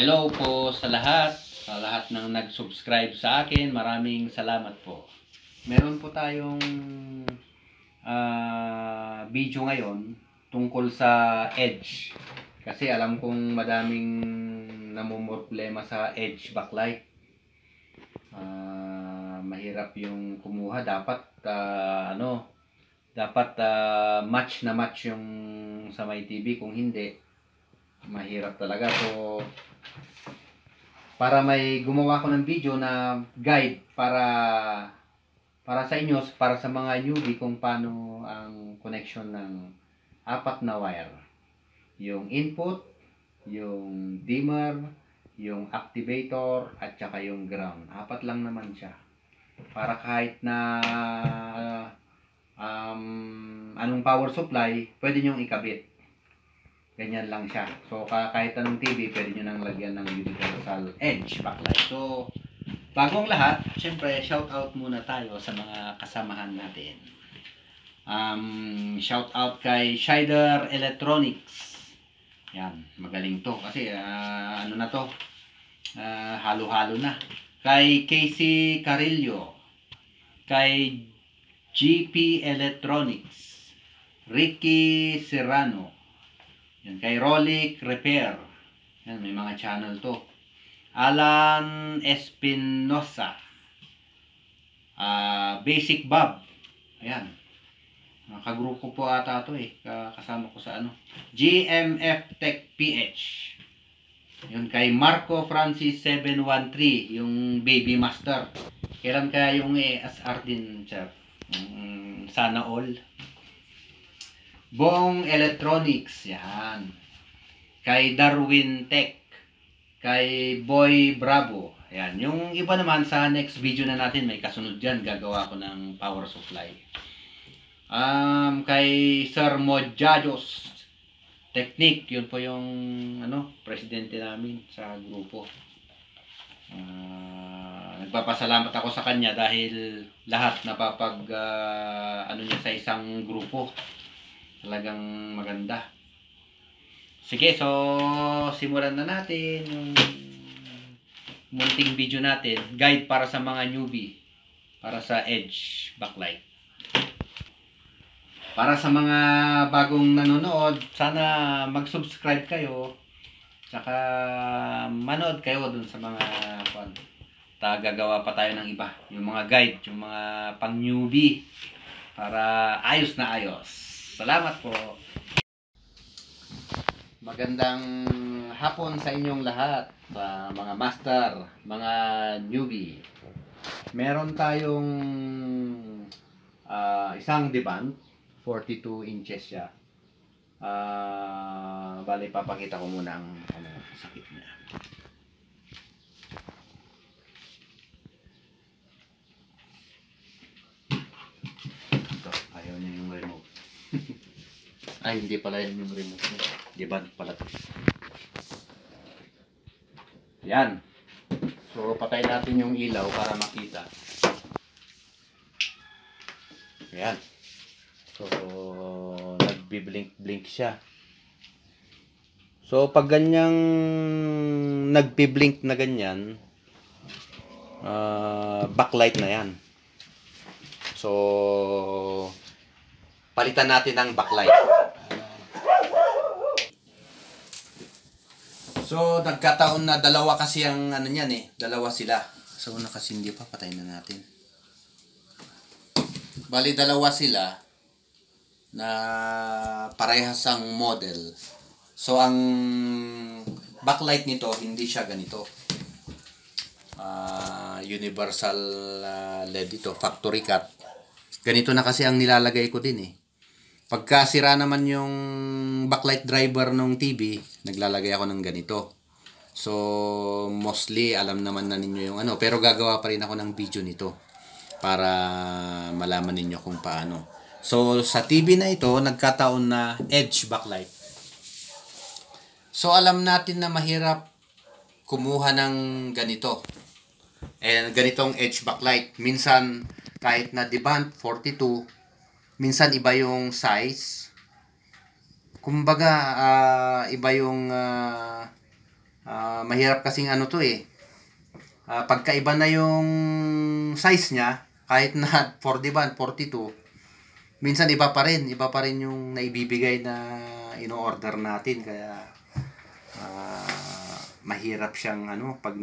Hello po sa lahat ng nag-subscribe sa akin, maraming salamat po. Meron po tayong video ngayon tungkol sa edge. Kasi alam kong madaming namumroblema sa edge backlight. Mahirap yung kumuha. Dapat match na match yung sa may TV. Kung hindi, mahirap talaga. So para may gumawa ko ng video na guide para sa inyo, para sa mga newbie, kung paano ang connection ng apat na wire. Yung input, yung dimmer, yung activator, at saka yung ground. Apat lang naman siya. Para kahit na anong power supply, pwede nyong ikabit. Ganyan lang siya. So, kahit anong TV, pwede nyo nang lagyan ng universal edge backlight. So, bagong lahat, syempre, shout out muna tayo sa mga kasamahan natin. Shout out kay Schneider Electronics. Yan, magaling to. Kasi, halo-halo na. Kay Casey Carillo. Kay GP Electronics. Ricky Serrano. Yan, kay Rolic Repair. Yan, may mga channel to. Alan Espinosa. Basic Bob. Ayan. Kagrupo po ata to eh. Kasama ko sa GMF Tech PH. Yun, kay Marco Francis 713. Yung Baby Master. Kailan kaya yung ASR din, chef? Sana all. Bong Electronics, yan. Kay Darwin Tech. Kay Boy Bravo. Yan. Yung iba naman sa next video na natin, may kasunod dyan. Gagawa ko ng power supply. Kay Sir Mojajos Technique. Yun po yung presidente namin sa grupo. Nagpapasalamat ako sa kanya dahil lahat napapag niya sa isang grupo. Talagang maganda. Sige, so simulan na natin yung munting video natin. Guide para sa mga newbie. Para sa edge backlight. Para sa mga bagong nanonood, sana mag-subscribe kayo. Tsaka manood kayo dun sa mga gagawa pa tayo ng iba. Yung mga guide, yung mga pang newbie. Para ayos na ayos. Salamat po. Magandang hapon sa inyong lahat, mga master, mga newbie. Meron tayong isang diban, 42 inches siya. Bali, papakita ko muna ang sakit niya. Ito, ayaw niya yung remote. Ay, hindi pala yun yung remote niya. Diban pala ito. Yan. So, patay natin yung ilaw para makita. Yan. So, nagbi-blink siya. So, pag ganyang nagbi-blink na ganyan, backlight na yan. So, palitan natin ang backlight. So, nagkataon na dalawa kasi ang niyan eh. Dalawa sila. So, kasi hindi pa. Patayin na natin. Bali, dalawa sila na parehas ang model. So, ang backlight nito, hindi siya ganito. Universal LED ito. Factory cut. Ganito na kasi ang nilalagay ko din eh. Pagka sira naman yung backlight driver ng TV, naglalagay ako ng ganito. So, mostly alam naman na ninyo yung pero gagawa pa rin ako ng video nito para malaman ninyo kung paano. So, sa TV na ito, nagkataon na edge backlight. So, alam natin na mahirap kumuha ng ganito. Ganitong edge backlight. Minsan, kahit na deband 42, minsan iba yung size. Kumbaga, iba yung Mahirap kasing ano to eh. Pagkaiba na yung size niya, kahit na 40 band, 42, minsan iba pa rin yung naibibigay na ino-order natin. Kaya mahirap siyang ano, pag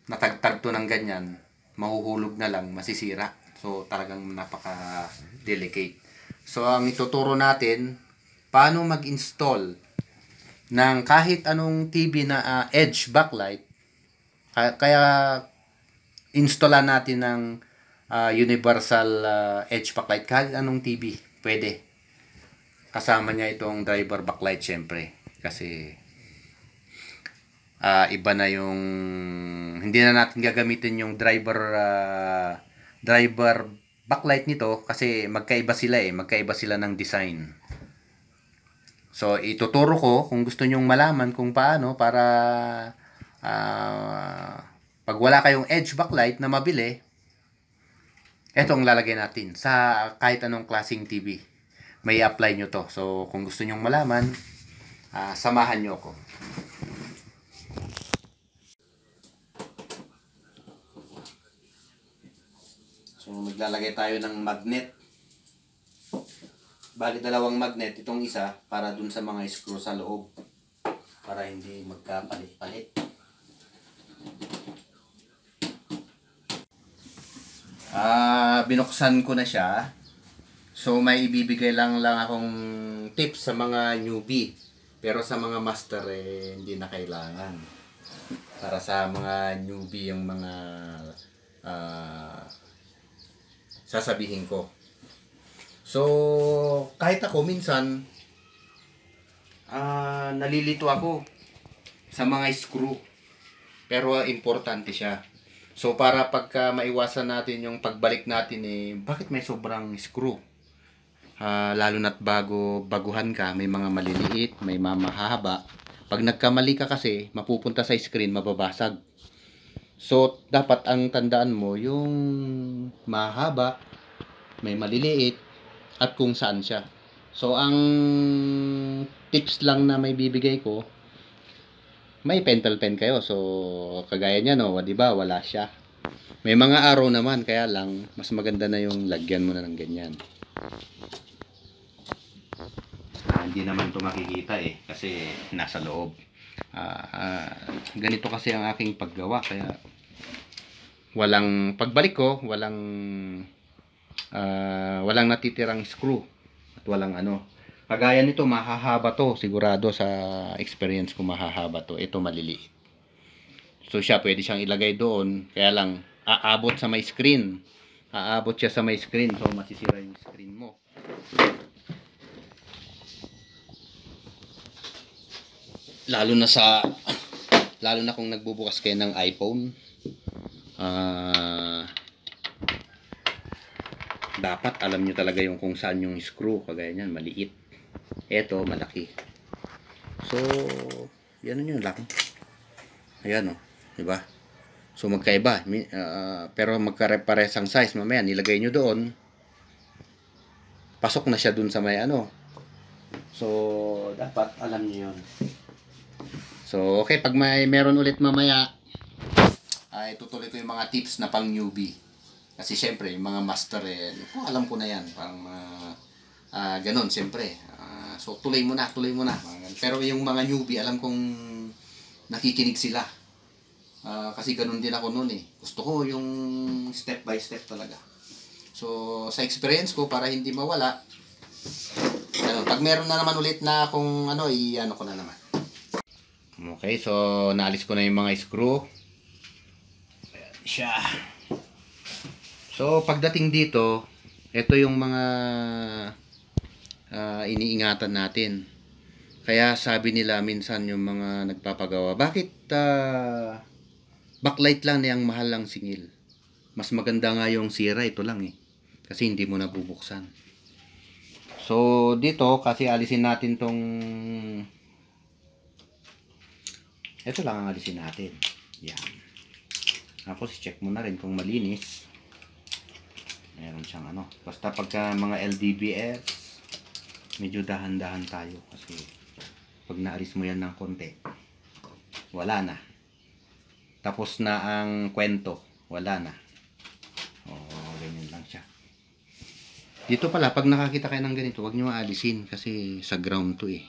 natagtag to ng ganyan, mahuhulog na lang, masisira. So talagang napaka-delicate. So ang ituturo natin, paano mag-install ng kahit anong TV na edge backlight. Kaya installan natin ng universal edge backlight kahit anong TV. Pwede. Kasama niya itong driver backlight syempre. Kasi iba na yung hindi na natin gagamitin yung driver backlight nito kasi magkaiba sila ng design. So ituturo ko kung gusto nyong malaman kung paano para pag wala kayong edge backlight na mabili, etong lalagay natin sa kahit anong klaseng TV. May apply nyo to. So kung gusto nyong malaman, samahan nyo ako. So maglalagay tayo ng magnet. Bali dalawang magnet, itong isa para dun sa mga screw sa loob para hindi magkapalit-palit. Binuksan ko na siya. So may ibibigay lang akong tips sa mga newbie. Pero sa mga master hindi na kailangan. Para sa mga newbie yung mga sasabihin ko. So, kahit ako minsan, nalilito ako sa mga screw. Pero importante siya. So, para pagka maiwasan natin yung pagbalik natin bakit may sobrang screw? Lalo na't baguhan ka, may mga maliliit, may mahahaba. Pag nagkamali ka kasi, mapupunta sa screen, mababasag. So, dapat ang tandaan mo, yung mahaba, may maliliit, at kung saan siya. So, ang tips lang na may bibigay ko, may pentel pen kayo. So, kagaya niya, no, di ba, wala siya. May mga arrow naman, kaya lang, mas maganda na yung lagyan mo na ng ganyan. Hindi naman to makikita kasi nasa loob. Ganito kasi ang aking paggawa, kaya walang pagbalik ko, walang natitirang screw at walang ano. Kagaya nito, mahahaba to, sigurado sa experience ko mahahaba to. Ito maliliit. So siya pwede siyang ilagay doon, kaya lang aabot sa may screen. Aabot siya sa may screen, so masisira yung screen mo. Lalo na kung nagbubukas kayo ng iPhone. Dapat alam nyo talaga yung kung saan yung screw. Kagaya niyan, maliit. Eto, malaki. So, yan yung laki. Ayan o, diba? So, magkaiba. Pero magkare-pares ang size. Mamaya, nilagay nyo doon. Pasok na siya dun sa may ano. So, dapat alam nyo yun. So, okay, pag meron ulit mamaya, tutuloy ko yung mga tips na pang newbie. Kasi syempre, yung mga master, alam ko na yan. Parang ganun, syempre. So, tuloy mo na. Pero yung mga newbie, alam kong nakikinig sila. Kasi ganun din ako noon Gusto ko yung step by step talaga. So, sa experience ko, para hindi mawala, pag meron na naman ulit na kung i-ano ko na naman. Okay, so naalis ko na yung mga screw. Ayan siya. So pagdating dito, ito yung mga iniingatan natin. Kaya sabi nila minsan yung mga nagpapagawa, bakit backlight lang niyang mahal lang singil? Mas maganda nga yung sira, ito lang kasi hindi mo nabubuksan. So dito, kasi alisin natin tong ito lang ang alisin natin. Yan. Tapos check mo na rin kung malinis. Meron siyang basta pagka mga LDBS, medyo dahan-dahan tayo kasi pag naalis mo yan ng konti, wala na. Tapos na ang kwento, wala na. Ganyan lang siya. Dito pala, pag nakakita kayo ng ganito, huwag nyo aalisin kasi sa ground to eh.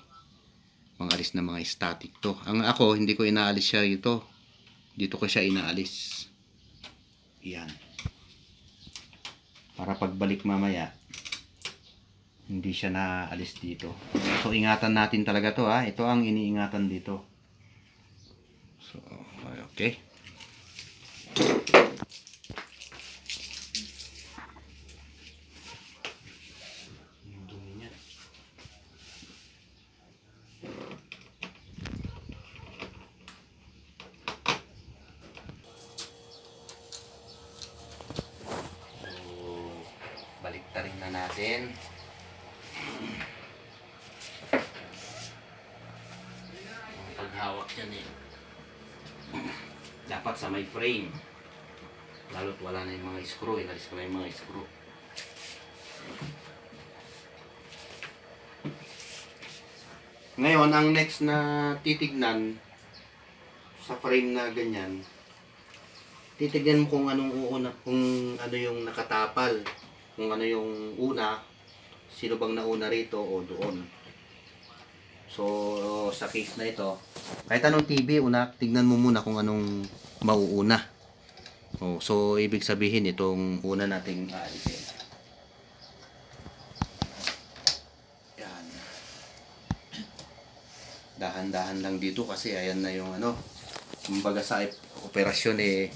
Pangalis na mga static to. Ang ako, hindi ko inaalis siya ito. Dito ko siya inaalis. Yan. Para pagbalik mamaya, hindi siya naalis dito. So, ingatan natin talaga to ha. Ito ang iniingatan dito. So, okay. Baliktarin na natin. Paghawak yan eh. Dapat sa may frame. Lalo't wala na yung mga screw. Inalis ko na yung mga screw. Ngayon, ang next na titignan sa frame na ganyan, titignan mo kung anong uuna, kung ano yung nakatapal. Kung ano yung una, sino bang nauna rito o doon. So, sa case na ito, kahit anong TV, tignan mo muna kung anong mauuna. So, ibig sabihin itong una nating aalisin. Yan. Dahan-dahan lang dito kasi ayan na yung ano, kumbaga sa operasyon eh,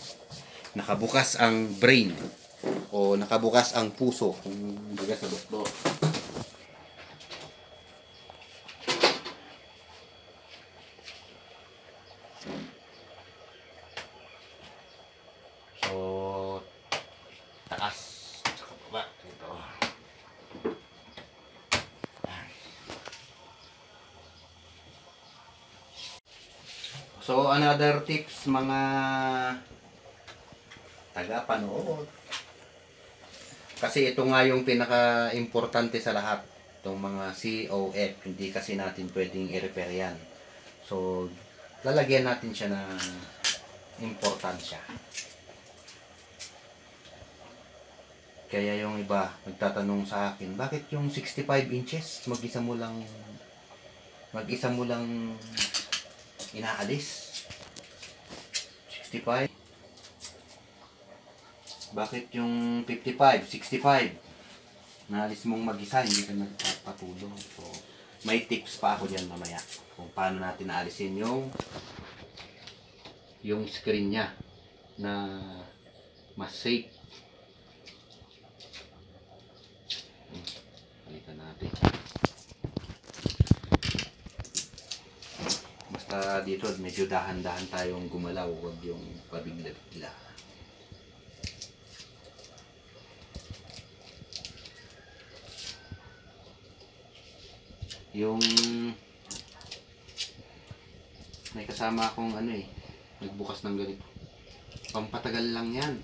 nakabukas ang brain. O nakabukas ang puso kung baga sa doktor. So taas saka baba dito. So another tips mga taga-panood. Kasi ito nga yung pinaka-importante sa lahat. Itong mga COF. Hindi kasi natin pwedeng i-repair yan. So, lalagyan natin siya ng importansya. Kaya yung iba nagtatanong sa akin, bakit yung 65 inches mag-isa mo lang inaalis? 65? Bakit yung 55, 65? Naalis mong mag-isa, hindi ka nagpapatulong. So, may tips pa ako dyan mamaya kung paano natin naalisin yung screen niya na mas safe. Palitan natin. Basta dito medyo dahan-dahan tayong gumalaw, huwag yung pabigla-bigla. Yung may kasama akong ano eh, nagbukas ng ganito. Pampatagal lang yan.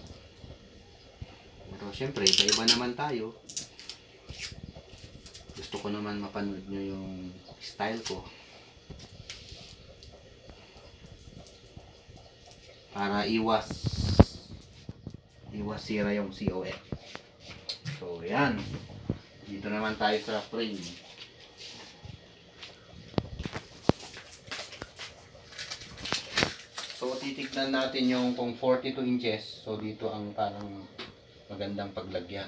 Pero syempre, iba-iba naman tayo. Gusto ko naman mapanood nyo yung style ko. Para iwas sira yung COF. So yan. Dito naman tayo sa frame. So, titignan natin yung kung 42 inches. So, dito ang parang magandang paglagyan.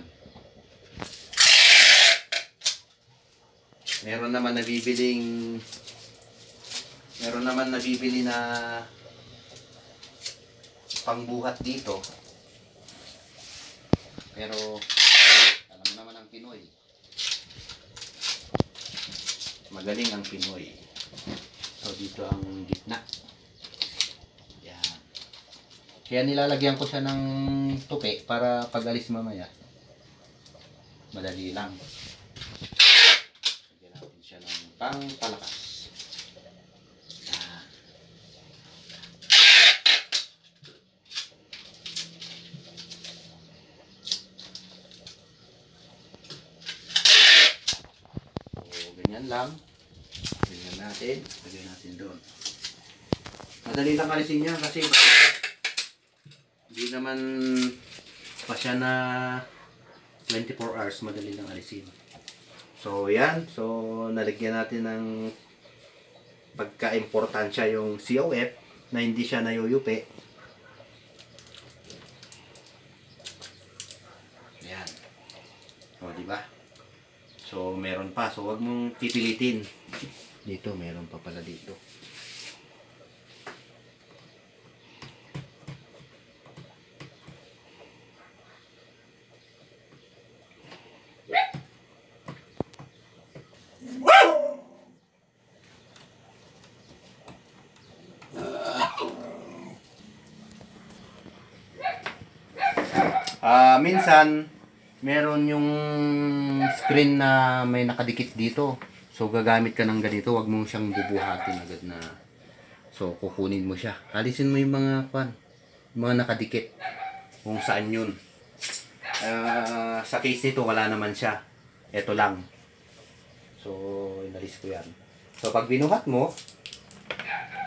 Meron naman nabibili na pangbuhat dito. Pero, alam mo naman ang Pinoy. Magaling ang Pinoy. So, dito ang gitna. Kaya nilalagyan ko siya ng tupi para pag-alis mamaya. Madali lang. Lagyan natin siya ng pangpalakas. Yan. So, ganyan lang. Ganyan natin. Lagyan natin doon. Madali lang alisin yan kasi hindi naman pa siya na 24 hours. Madali lang alisin. So, yan. So, nalagyan natin ng pagka-importansya yung COF na hindi siya nayuyupi. Yan. O, diba? So, meron pa. So, wag mong pipilitin. Dito, meron pa pala dito. Minsan, meron yung screen na may nakadikit dito. So, gagamit ka ng ganito. Huwag mong siyang bubuhatin agad na. So, kukunin mo siya. Alisin mo yung mga nakadikit. Kung saan yun. Sa case nito, wala naman siya. Ito lang. So, inalis ko yan. So, pag binuhat mo,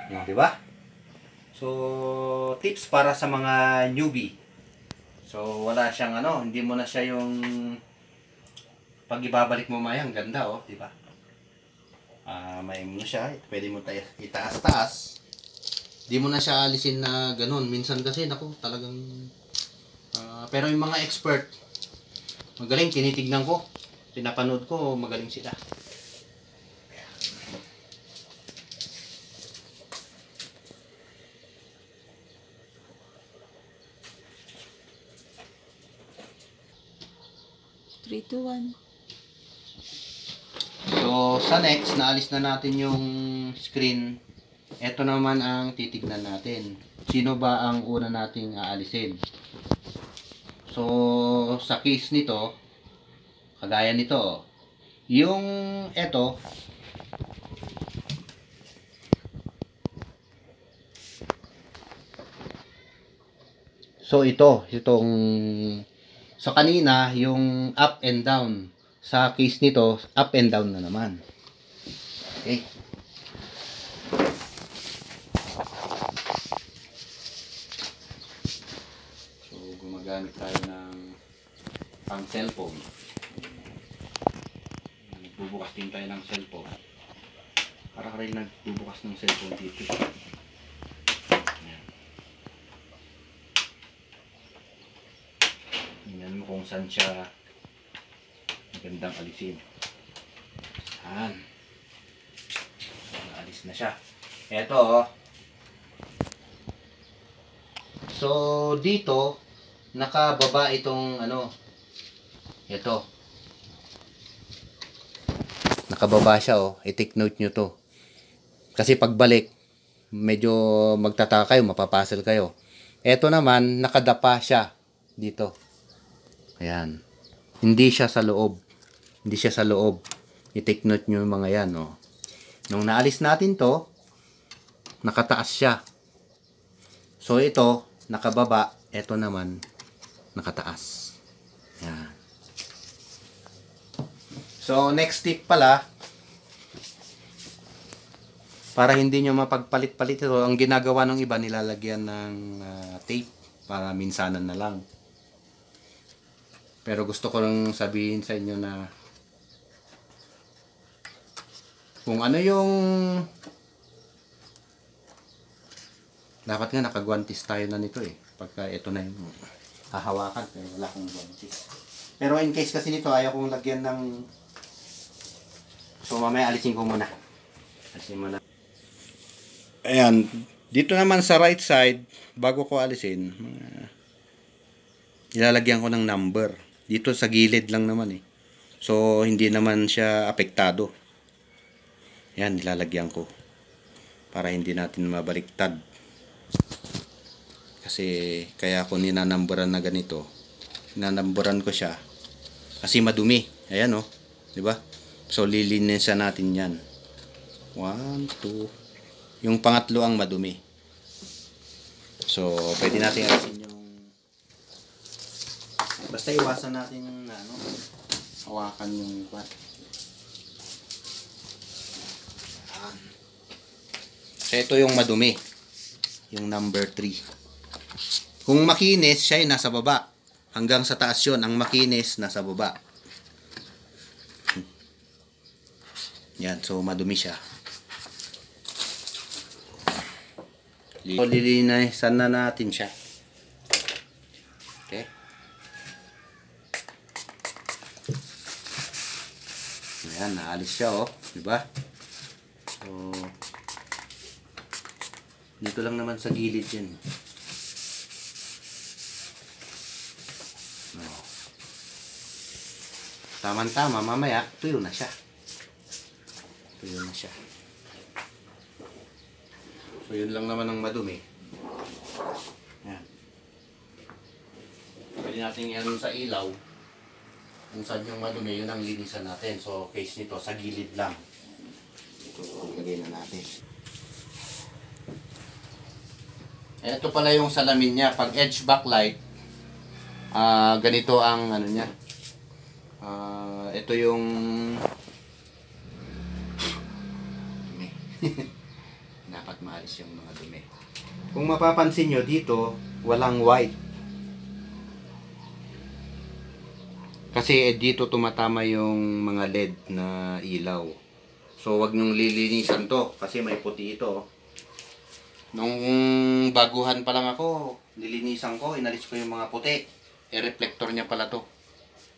yun, di ba? So, tips para sa mga newbie. So, wala siyang hindi mo na siya yung pag ibabalik mo mayang ganda, oh, di ba? May mo siya, pwede mo itaas-taas. Di mo na siya alisin na ganun. Minsan kasi, naku, talagang pero yung mga expert, magaling, tinitignan ko, pinapanood ko, magaling sila. Three, two, one. So, sa next, naalis na natin yung screen. Ito naman ang titignan natin. Sino ba ang una nating aalisin? So, sa case nito, kagaya nito, yung ito, so itong sa kanina, yung up and down. Sa case nito, up and down na naman. Okay. So, gumagamit tayo ng pang cellphone. Nagbubukas din tayo ng cellphone. Para ka rin nagbubukas ng cellphone dito. Ayan. Tingnan mo kung saan siya magandang alisin. Ayan. Alis na siya. Eto, oh. So, dito, nakababa itong ito. Nakababa siya, oh. I-take note nyo to. Kasi pagbalik, medyo magtataka kayo, mapapuzzle kayo. Eto naman, nakadapa siya dito. Ayan. Hindi siya sa loob. Hindi siya sa loob. I-take note nyo yung mga yan, oh. Nung naalis natin to, nakataas siya. So, ito, nakababa. Ito naman, nakataas. Ayan. So, next tip pala, para hindi nyo mapagpalit-palit ito, ang ginagawa ng iba, nilalagyan ng tape para minsanan na lang. Pero gusto ko lang sabihin sa inyo na kung ano yung dapat nga nakagwantis tayo na nito eh. Pagka ito na yung hahawakan, pero wala akong gwantis. Pero in case kasi nito, ayaw kong lagyan ng... So mamaya alisin ko muna. Alisin muna. Ayan, dito naman sa right side, bago ko alisin, ilalagyan ko ng number. Dito sa gilid lang naman eh. So hindi naman siya apektado. Yan, nilalagyan ko. Para hindi natin mabaliktad. Kasi kaya ako ninanumberan na ganito. Ninanumberan ko siya. Kasi madumi. Ayan, oh. Diba? So lilinisan natin yan. 1, 2. Yung pangatlo ang madumi. So pwede natin alisin yung... Basta iwasan natin hawakan yung part. So ito yung madumi. yung number 3. Kung makinis, siya ay nasa baba. Hanggang sa taas yun. Ang makinis, nasa baba. Yan, so madumi siya. Lilinisan na natin siya. Okay. Ayan, naalis siya, oh. Diba? So, dito lang naman sa gilid yan. Oh. Tama-tama, mamaya, tuyo na siya. Tuyo na siya. So, yun lang naman ang madumi. Ayan. Pwede natin yan sa ilaw. Kung saan yung madumi, yun ang linisan natin. So, case nito, sa gilid lang. Ito, ilagay na natin. Ito pala yung salamin niya. Pag edge backlight, ganito ang ano niya. Ito yung dumi. Dapat maalis yung mga dumi. Kung mapapansin nyo dito, walang white. Kasi dito tumatama yung mga LED na ilaw. So wag nyong lilinisan to kasi may puti ito. Nung baguhan pa lang ako, nilinisan ko, inalis ko yung mga puti. Reflector niya pala to.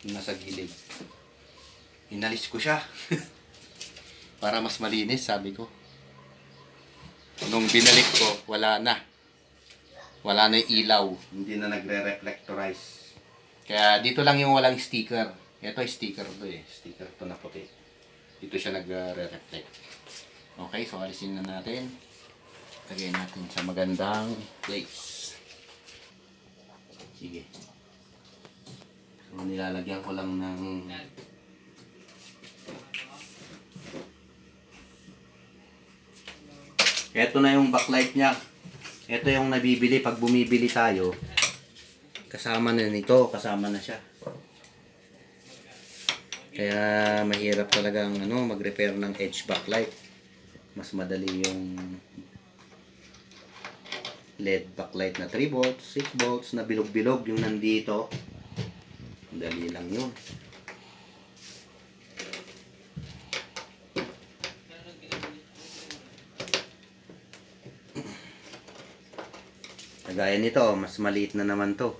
Yung nasa gilid. Inalis ko siya. Para mas malinis, sabi ko. Nung binalik ko, wala na. Wala na yung ilaw. Hindi na nagre-reflectorize. Kaya dito lang yung walang sticker. Ito ay sticker to eh. Sticker to na puti. Dito siya nagre-reflect. Okay, so alisin na natin. Lagay natin sa magandang place. Sige. So nilalagyan ko lang ng ito na yung backlight niya. Ito yung nabibili pag bumibili tayo. Kasama na nito, kasama na siya. Kaya mahirap talagang mag-repair ng edge backlight. Mas madali yung LED backlight na 3 volts, 6 volts na bilog-bilog yung nandito. Dali lang yun. Kagaya nito, mas maliit na naman to.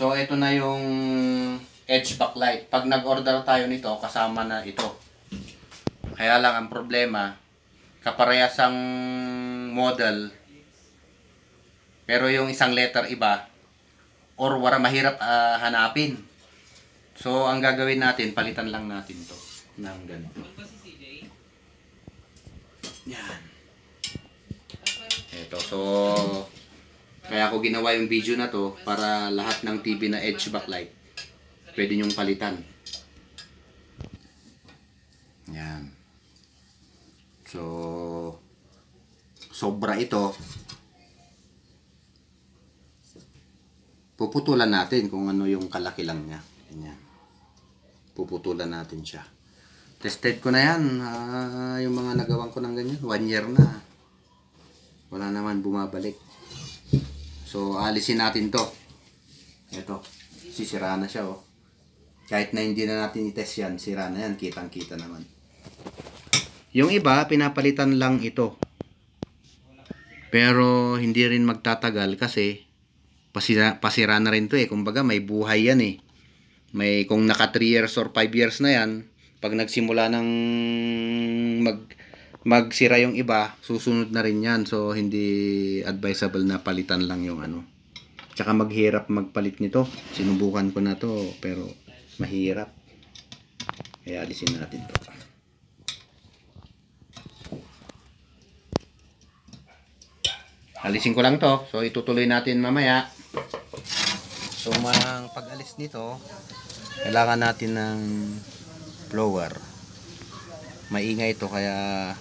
So ito na yung edge backlight. Pag nag-order tayo nito, kasama na ito. Kaya lang ang problema, kaparehas ang model, pero yung isang letter iba, or mahirap hanapin. So ang gagawin natin, palitan lang natin to ng ganito. Yan. Ito, so kaya ako ginawa yung video na to para lahat ng TV na edge backlight pwede nyong palitan. Yan. So sobra ito. Puputulan natin kung ano yung kalaki lang niya. Ganyan. Puputulan natin siya. Tested ko na yan. Yung mga nagawan ko ng ganyan. 1 year na. Wala naman bumabalik. So, alisin natin to. Ito. Sisira na siya, oh. Kahit na hindi na natin i-test yan, sira na yan. Kitang-kita naman. Yung iba, pinapalitan lang ito. Pero, hindi rin magtatagal kasi pasira na rin to eh. Kumbaga, may buhay yan eh. Kung naka 3 years or 5 years na yan, pag nagsimula ng magsira yung iba, susunod na rin yan. So, hindi advisable na palitan lang yung Tsaka maghirap magpalit nito. Sinubukan ko na to, pero mahirap. Kaya alisin natin to. Alisin ko lang to. So, itutuloy natin mamaya. So, pag-alis nito, Kailangan natin ng blower. Maingay ito kaya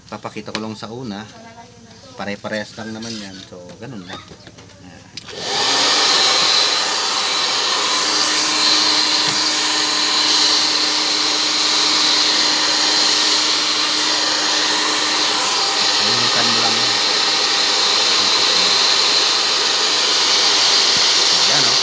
papakita ko lang sa una. Pare-parehas lang naman yan. So, ganun lang. Initan mo lang yan. Ayan o.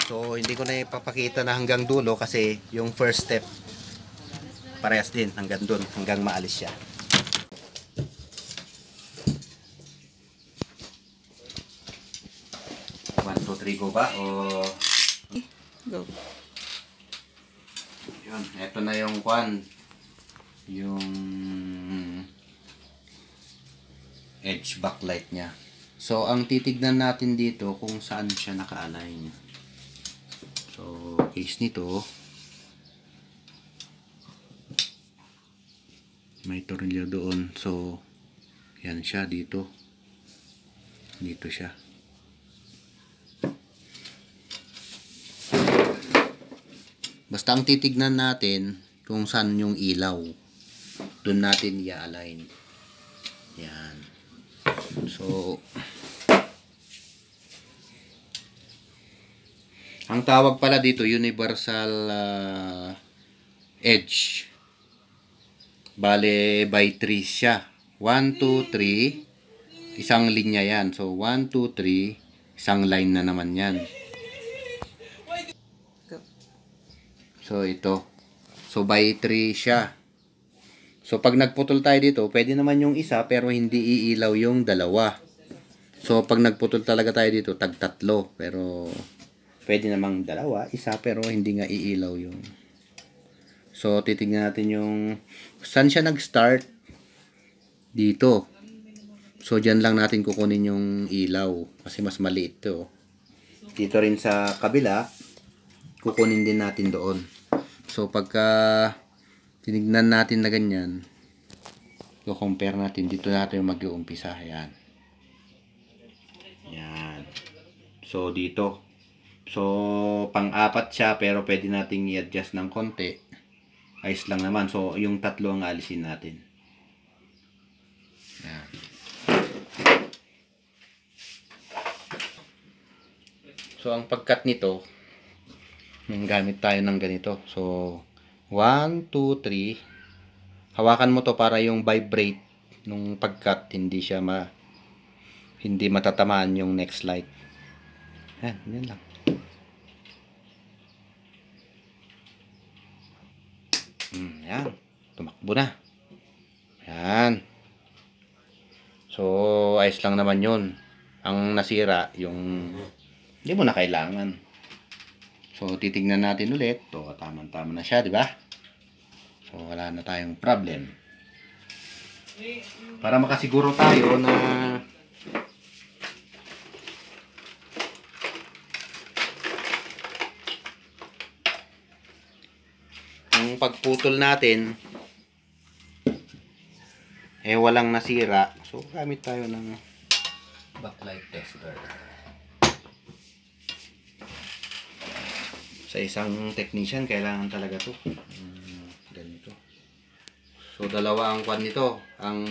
So, hindi ko na ipapakita na hanggang dulo kasi yung first step parehas din hanggang dun, hanggang maalis siya. 1, 2, 3 go ba? O... Go. Yun, eto na yung kwan. Yung edge backlight niya. So, ang titignan natin dito kung saan siya naka-align. So, case nito, may tornilyo doon. So, yan siya dito. Dito siya. Basta ang titignan natin kung saan yung ilaw. Doon natin i-align. Yan. So, ang tawag pala dito, universal edge. Bale, by 3 siya. 1, 2, 3. Isang linya yan. So, 1, 2, 3. Isang line na naman yan. So, ito. So, by 3 siya. So, pag nagputol tayo dito, pwede naman yung isa, pero hindi iilaw yung dalawa. So, pag nagputol talaga tayo dito, tag-tatlo. Pero, pwede namang dalawa, isa, pero hindi nga iilaw yung... So, titignan natin yung... Saan siya nag-start? Dito. So, dyan lang natin kukunin yung ilaw. Kasi mas maliit to. Dito rin sa kabila, kukunin din natin doon. So, pagka tinignan natin na ganyan, i-compare natin. Dito natin mag-uumpisa. Ayan. Ayan. So, dito. So, pang-apat siya, pero pwede nating i-adjust ng konti. Ayos lang naman. So, yung tatlo ang alisin natin. Ayan. So, ang pagkat nito, yung gamit tayo ng ganito. So, 1, 2, 3. Hawakan mo to para yung vibrate nung pagkat hindi siya hindi matatamaan yung next light. Ayan, yan lang. Ayan, tumakbo na. Ayan. So, ayos lang naman yun. Ang nasira, yung hindi mo na kailangan. So, titignan natin ulit. So, tama-tama na siya, di ba? So, wala na tayong problem. Para makasiguro tayo na ang pagputol natin walang nasira. So, gamit tayo ng backlight tester. Sa isang technician, kailangan talaga to. Ganito. So, dalawa ang kwan nito. Ang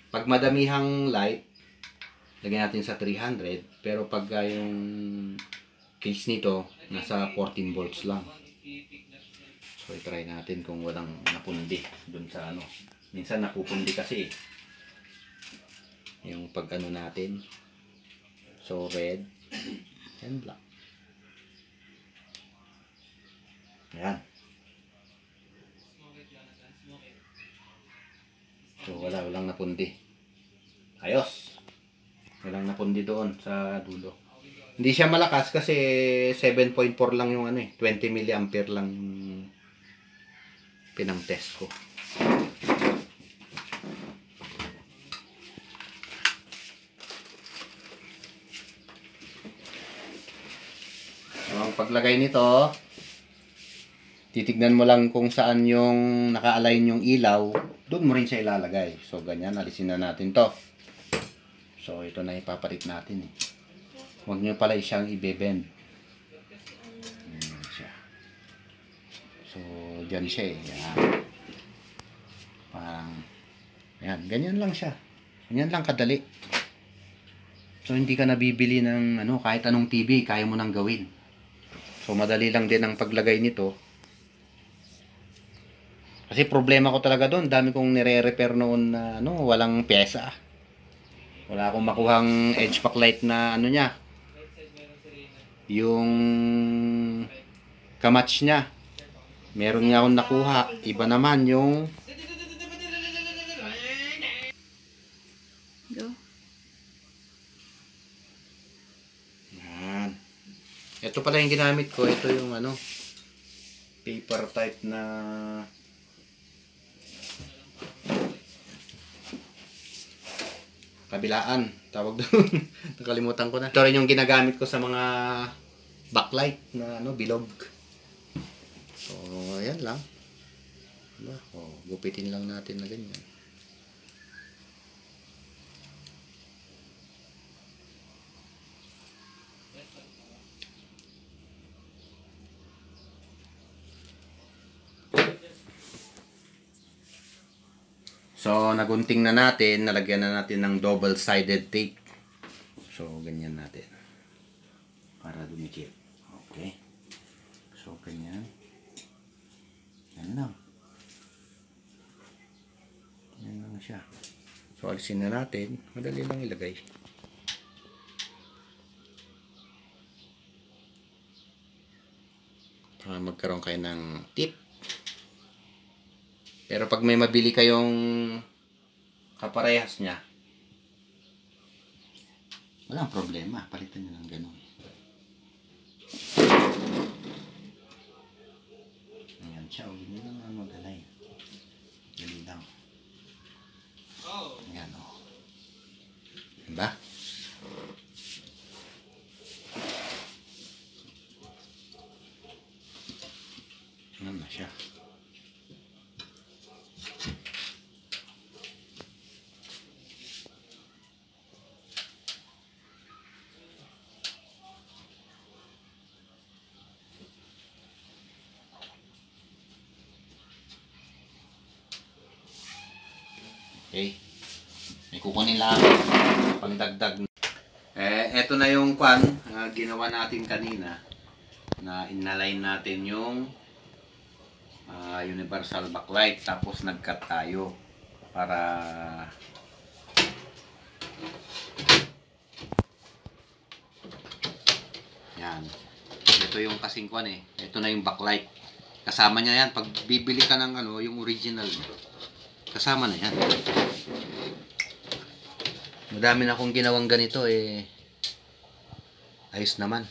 pag madamihang light, lagyan natin sa 300. Pero pag yung case nito, nasa 14 volts lang. So, i-try natin kung walang napundi dun sa ano. Minsan napupundi kasi yung pag ano natin. So, red and black. Ayan. So, walang napundi. Ayos. Walang napundi doon sa dulo. Hindi siya malakas kasi 7.4 lang yung ano 20 mA lang pinang test ko. paglagay nito, titignan mo lang kung saan yung naka-align yung ilaw, doon mo rin siya ilalagay. So, ganyan, alisin na natin to. So, ito na ipapalit natin eh. Huwag nyo pala siyang i-bend. Ayan siya. So, dyan siya eh. Yan. Parang, ayan, ganyan lang siya. Ganyan lang kadali. So, hindi ka nabibili ng kahit anong TV, kaya mo nang gawin. So, madali lang din ang paglagay nito. Kasi problema ko talaga doon, dami kong nire-repair noon na walang pyesa. Wala akong makuhang edge backlight na niya. Yung kamatch niya. Meron nga akong nakuha. Iba naman yung Go. yan. Ito pala yung ginamit ko. Ito yung paper type na kabilaan, tawag doon. Nakalimutan ko na. Ito rin yung ginagamit ko sa mga backlight na bilog. So, ayan lang. Diba? Gupitin lang natin na ganyan. So, nagunting na natin, nalagyan na natin ng double-sided tape. So, ganyan natin. Para dumikit. Okay. So, ganyan. Yan lang. Yan lang siya. So, alisin na natin. Madali lang ilagay. Para magkaroon kayo ng tip. Pero pag may mabili kayong kaparehas niya, walang problema. Palitan nyo ng ganun. Ayan siya. Huwag nyo lang mag-align. Dali lang. Ayan o. Diba? Ayan na siya. Okay. May kukunin lang pangdagdag. Eto na yung ginawa natin kanina na inalign natin yung universal backlight, tapos nag-cut tayo para yan. Ito yung kasing ito na yung backlight. Kasama niya yan pag bibili ka ng yung original. Kasama na yan. Madami na akong ginawang ganito ayos naman.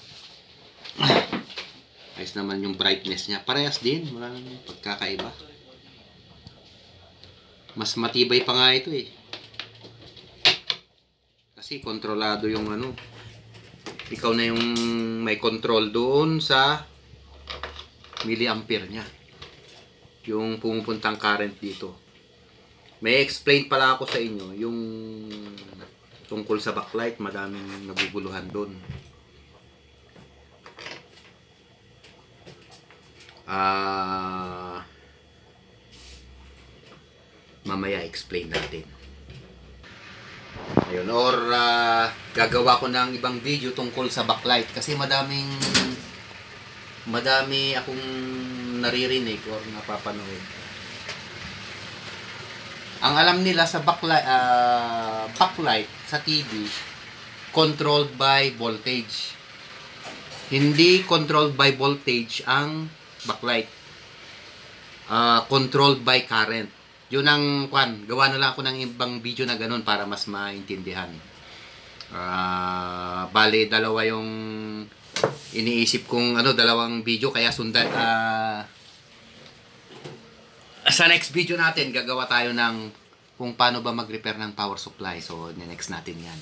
Ayos naman yung brightness niya. Parehas din. Wala nang pagkakaiba. Mas matibay pa nga ito Kasi kontrolado yung ikaw na yung may control doon sa milliampere niya. Yung pumupuntang current dito. May explain pala ako sa inyo yung tungkol sa backlight, madaming naguguluhan doon. Mamaya explain natin. Ayun, or gagawa ko ng ibang video tungkol sa backlight kasi madami akong naririnig or napapanood. Ang alam nila sa backlight sa TV, controlled by voltage. Hindi controlled by voltage ang backlight. Controlled by current. Yun ang gawa na lang ako ng ibang video na ganun para mas maintindihan. Bale, dalawa yung iniisip kong dalawang video kaya sundan sa next video natin, gagawa tayo ng kung paano ba mag-repair ng power supply. So, next natin yan.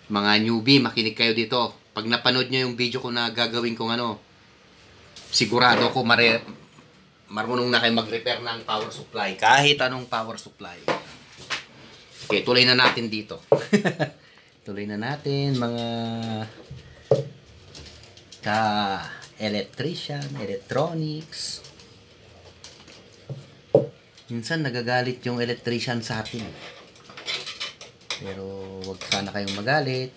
Mga newbie, makinig kayo dito. Pag napanood nyo yung video ko na gagawin kong sigurado ko marunong na kayo mag-repair ng power supply. Kahit anong power supply. Okay, tuloy na natin dito. Tuloy na natin mga electrician, electronics. Minsan nagagalit yung electrician sa atin. Pero wag sana kayong magalit.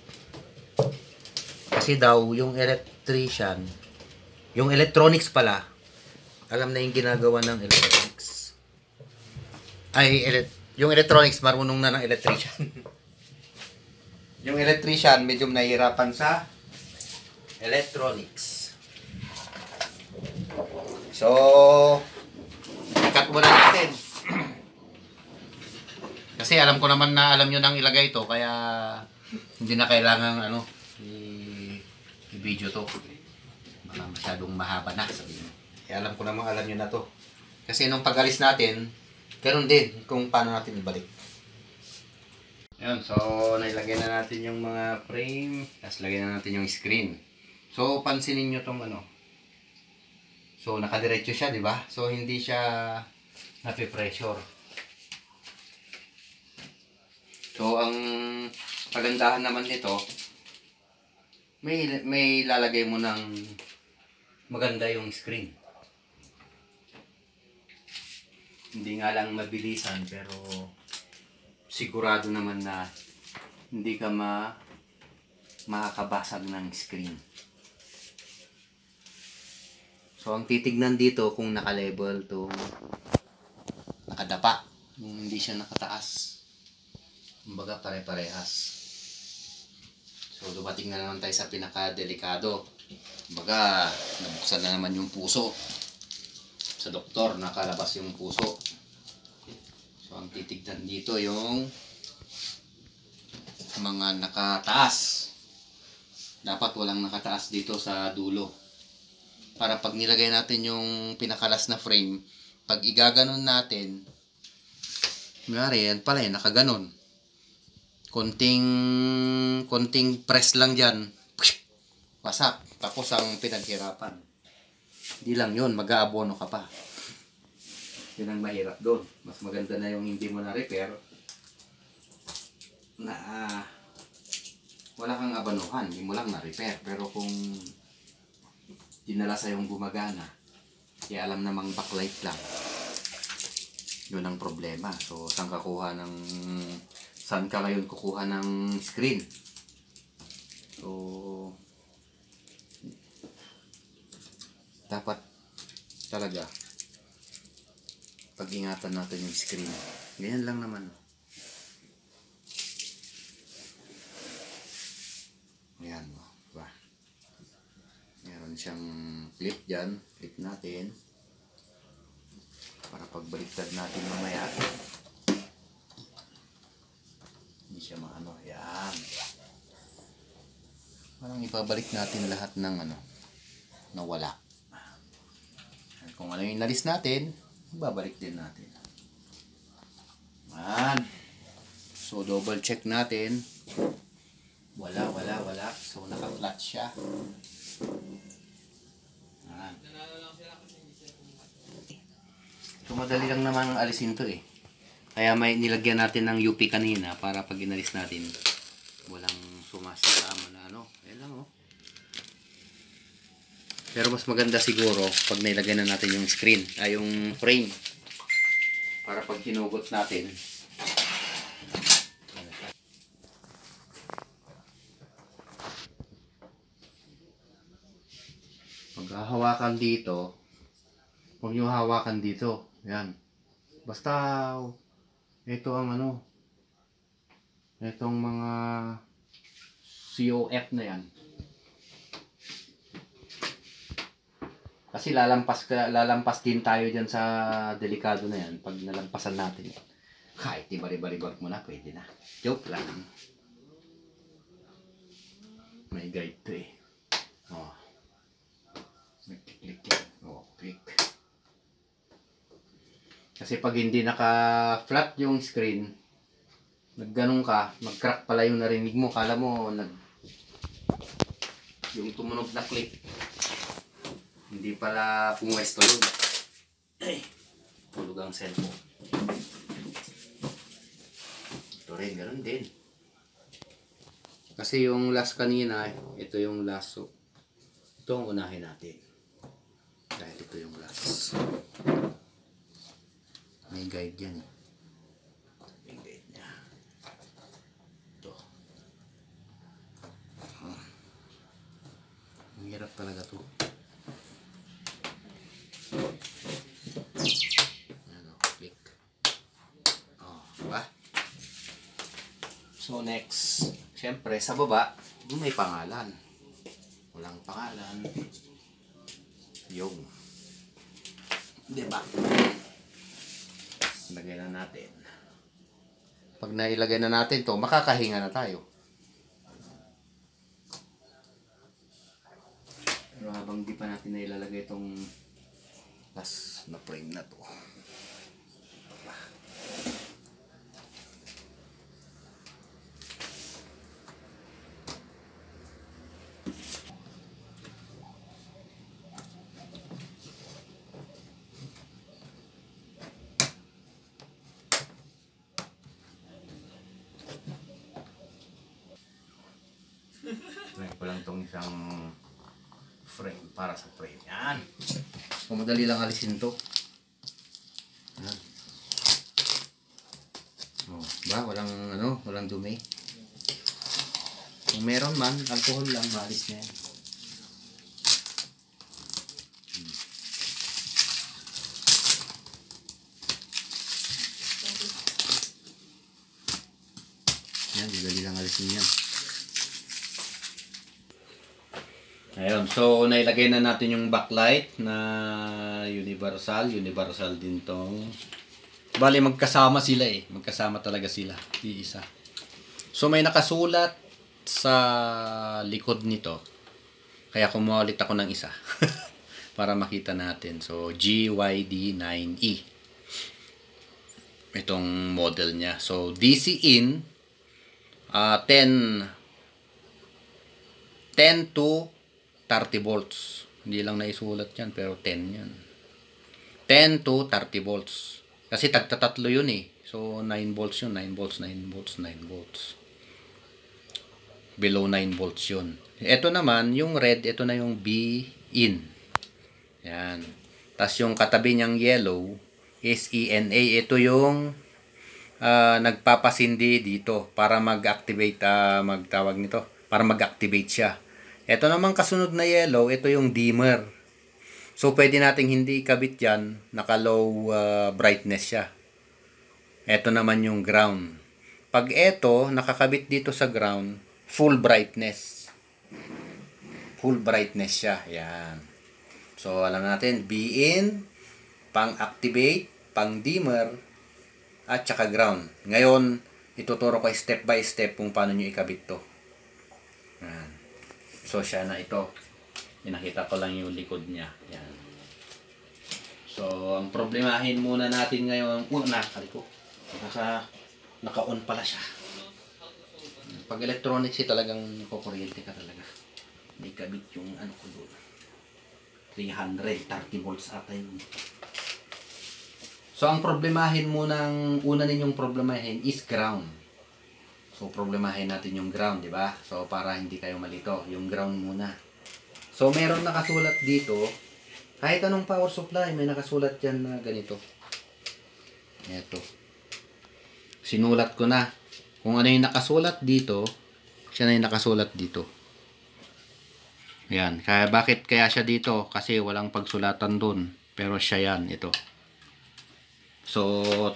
Kasi daw yung electrician, yung electronics pala, alam na yung ginagawa ng electronics. Yung electronics marunong na ng electrician. Yung electrician medyo nahihirapan sa electronics. So, cut muna natin. Kasi alam ko naman na alam nyo nang ilagay ito, kaya hindi na kailangan i-video to. Baka masyadong mahaba na, sabihin. Alam ko naman alam nyo na to. Kasi nung pag-alis natin, ganoon din kung paano natin ibalik. Ayan, so nailagay na natin yung mga frame, tapos lagay na natin yung screen. So pansinin nyo tong ano. So nakadiretso siya, di ba? So hindi siya nape-pressure. So ang kagandahan naman nito, may lalagay mo ng maganda yung screen. Hindi nga lang mabilisan, pero sigurado naman na hindi ka makakabasag ng screen. So ang titignan dito kung naka-level to, nakadapa, kung hindi siya nakataas. Kumbaga pare-parehas. So dumating na naman tayo sa pinaka-delikado. Kumbaga nabuksan na naman yung puso. Sa doktor nakalabas yung puso. So ang titignan dito yung mga nakataas. Dapat walang nakataas dito sa dulo. Para pag nilagay natin yung pinakalas na frame, pag igaganon natin, kunwari yan pala yan, nakaganon. Konting press lang dyan, wasak. Tapos ang pinaghirapan. Hindi lang yun, mag-aabono ka pa. Yun ang mahirap doon. Mas maganda na yung hindi mo na-repair na wala kang abanuhan, hindi mo lang na-repair. Pero kung dinala sa yung gumagana, kaya alam namang backlight lang, yun ang problema. So saan ka ngayon kukuha ng screen? So dapat talaga pag-ingatan natin yung screen. Ganyan lang naman. Ayan, diba? Meron siyang clip dyan. Clip natin para pagbaliktad natin mamaya hindi siya maano. Ayan, parang ipabalik natin lahat ng nawala. Kung ano yung nalis natin, babalik din natin. Ayan. So double check natin. Wala. So naka-flat siya. Ayan. So madali lang naman alisin to eh. Kaya may nilagyan natin ng UP kanina para pag inalis natin, walang sumasama na Ayan lang oh. Pero mas maganda siguro pag nailagay na natin yung screen, yung frame. Para pag hinugot natin, pag hawakan dito, huwag nyo hawakan dito. Yan. Basta ito ang itong mga COF na yan. Kasi lalampas din tayo dyan sa delikado na yan. Pag nalampasan natin, kahit ibari-baribag mo na, pwede na. Joke lang. May guide to eh. Oh. May click yan. Oh, click. Kasi pag hindi naka-flat yung screen, nagganong ka, mag-crack pala yung narinig mo. Kala mo, yung tumunog na click. Hindi pala pumuwesto yun. Ay, tulog ang cellphone. Ito rin, ganun din. Kasi yung last kanina, ito yung last. So, ito ang unahin natin. Dahil ito yung last. May guide yan. May guide niya. Ito. Ang hirap talaga to. Ano, click. Oh, diba? So next, syempre sa baba, may pangalan. Walang pangalan. Yung. Diba? Lagay na natin. Pag nailagay na natin to, makakahinga na tayo. Pero habang di pa natin nailalagay itong last na frame na to. Try ko lang itong isang frame para sa frame. Yan. So, madali lang alisin to. Yan. Oh, ba? Walang dumi. Kung meron man, alcohol lang, maalis na yan. Yan, madali lang alisin yan. Ayun, so nailagay na natin yung backlight na universal din tong. Bali magkasama sila eh, magkasama talaga sila, di isa. So may nakasulat sa likod nito. Kaya kumuha ulit ako ng isa para makita natin. So GYD9E. Itong model niya. So DC in 10 to 30 volts. Hindi lang naisulat yan, pero 10 yan. 10 to 30 volts. Kasi tagtatatlo yun eh. So, 9 volts yun. 9 volts, 9 volts, 9 volts. Below 9 volts yun. Ito naman, yung red, ito na yung B in. Yan. Tapos yung katabi niyang yellow is ENA. Ito yung nagpapasindi dito para mag-activate, magtawag nito, para mag-activate siya. Ito naman kasunod na yellow, ito yung dimmer. So, pwede nating hindi ikabit yan, naka-low brightness siya. Ito naman yung ground. Pag ito, nakakabit dito sa ground, full brightness. Full brightness siya. Yan. So, alam natin, B in, pang-activate, pang-dimmer, at saka ground. Ngayon, ituturo ko step by step kung paano nyo ikabit to. Yan. So, siya na ito. Pinakita ko lang yung likod niya. Yan. So, ang problemahin muna natin ngayon, ko. Naka-on pala siya. Pag electronics, talagang kukuryente ka talaga. May kabit yung ano ko doon. 330 volts ata yun. So, ang problemahin muna, una ninyong problemahin is ground. So, problemahin natin yung ground, di ba? So, para hindi kayo malito, yung ground muna. So, meron nakasulat dito, kahit anong power supply, may nakasulat dyan na ganito. Ito. Sinulat ko na. Kung ano yung nakasulat dito, siya na yung nakasulat dito. Yan. Bakit kaya siya dito? Kasi walang pagsulatan dun. Pero siya yan, ito. So,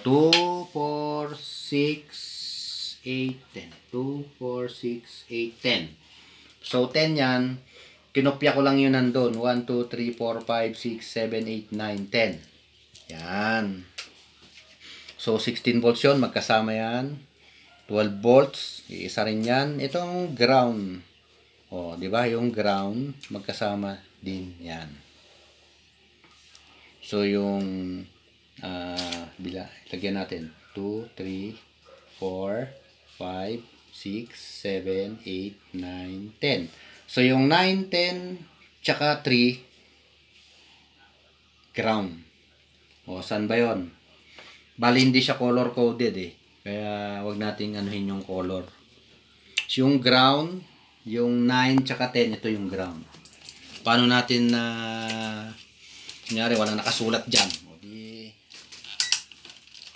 2, 4, 6, 8, 10. 2, 4, 6, 8, 10. So, 10 yan. Kinopya ko lang yun nandun. 1, 2, 3, 4, 5, 6, 7, 8, 9, 10. Yan. So, 16 volts yun. Magkasama yan. 12 volts. Iisa rin yan. Itong ground. O, di ba? Yung ground, magkasama din yan. So, yung lagyan natin. 2, 3, 4, 5, 6, 7, 8, 9, 10. So, yung 9, 10, tsaka 3, ground. O, saan ba yun? Bali, hindi siya color coded eh. Kaya, wag nating anuhin yung color. So, yung ground, yung 9 tsaka 10, ito yung ground. Paano natin na, kunyari, walang nakasulat dyan. O, di,